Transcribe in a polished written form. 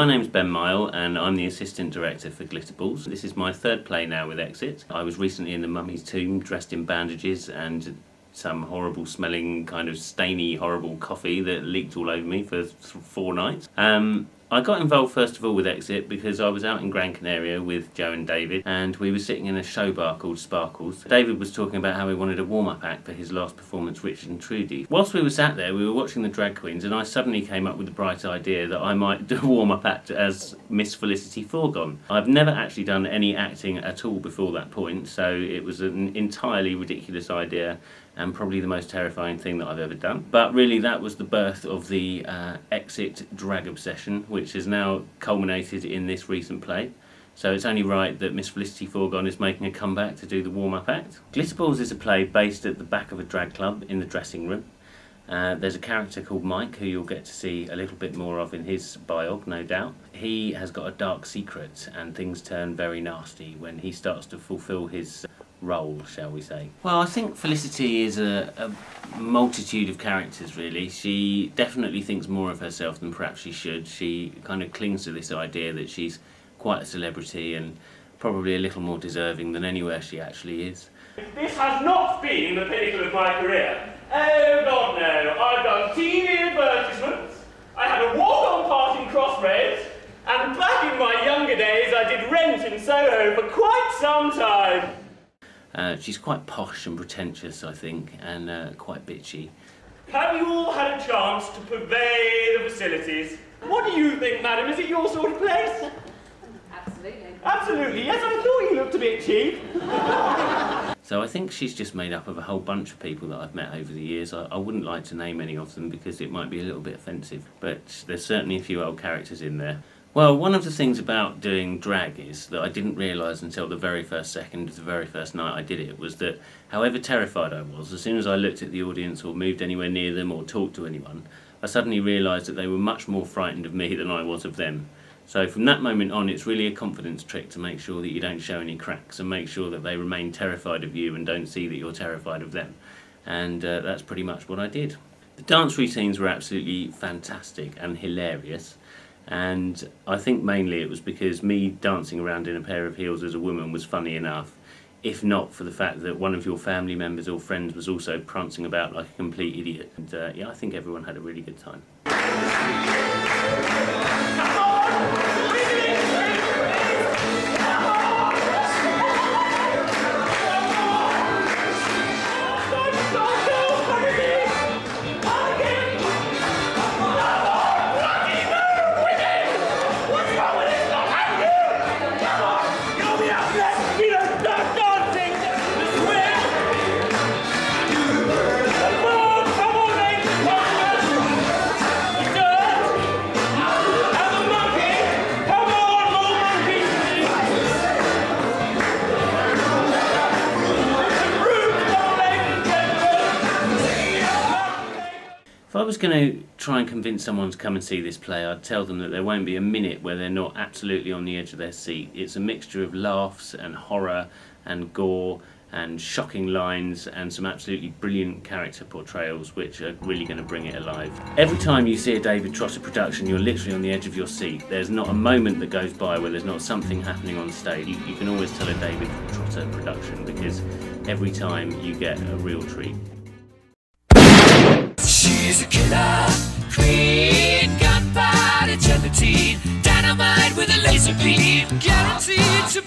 My name's Ben Myall and I'm the assistant director for Glitterballs. This is my third play now with Exit. I was recently in the mummy's tomb dressed in bandages and some horrible smelling kind of stainy horrible coffee that leaked all over me for 4 nights. I got involved first of all with Exit because I was out in Gran Canaria with Joe and David and we were sitting in a show bar called Sparkles. David was talking about how he wanted a warm-up act for his last performance, Richard Trudy. Whilst we were sat there, we were watching the drag queens and I suddenly came up with the bright idea that I might do a warm-up act as Miss Felicity Foregone. I've never actually done any acting at all before that point, so it was an entirely ridiculous idea and probably the most terrifying thing that I've ever done. But really that was the birth of the Exit drag obsession, which has now culminated in this recent play. So it's only right that Miss Felicity Foregone is making a comeback to do the warm-up act. Glitterballs is a play based at the back of a drag club in the dressing room. There's a character called Mike who you'll get to see a little bit more of in his biog, no doubt. He has got a dark secret and things turn very nasty when he starts to fulfil his role, shall we say. Well, I think Felicity is a multitude of characters, really. She definitely thinks more of herself than perhaps she should. She kind of clings to this idea that she's quite a celebrity and probably a little more deserving than anywhere she actually is. This has not been the pinnacle of my career. Oh God, no. I've done TV advertisements, I had a walk-on part in Crossroads, and back in my younger days I did Rent in Soho for quite some time. She's quite posh and pretentious, I think, and quite bitchy. Have you all had a chance to purvey the facilities? What do you think, madam? Is it your sort of place? Absolutely. Absolutely, yes, I thought you looked a bit cheap. So I think she's just made up of a whole bunch of people that I've met over the years. I wouldn't like to name any of them because it might be a little bit offensive, but there's certainly a few old characters in there. Well, one of the things about doing drag is that I didn't realise until the very first second of the very first night I did it was that however terrified I was, as soon as I looked at the audience or moved anywhere near them or talked to anyone, I suddenly realised that they were much more frightened of me than I was of them. So from that moment on, it's really a confidence trick to make sure that you don't show any cracks and make sure that they remain terrified of you and don't see that you're terrified of them. And that's pretty much what I did. The dance routines were absolutely fantastic and hilarious. And I think mainly it was because me dancing around in a pair of heels as a woman was funny enough, if not for the fact that one of your family members or friends was also prancing about like a complete idiot. And yeah, I think everyone had a really good time. If I was going to try and convince someone to come and see this play, I'd tell them that there won't be a minute where they're not absolutely on the edge of their seat. It's a mixture of laughs and horror and gore and shocking lines and some absolutely brilliant character portrayals which are really going to bring it alive. Every time you see a David Trotter production, you're literally on the edge of your seat. There's not a moment that goes by where there's not something happening on stage. You can always tell a David Trotter production because every time you get a real treat. She's a killer queen, gunpowder gelatine, dynamite with a laser beam, guaranteed to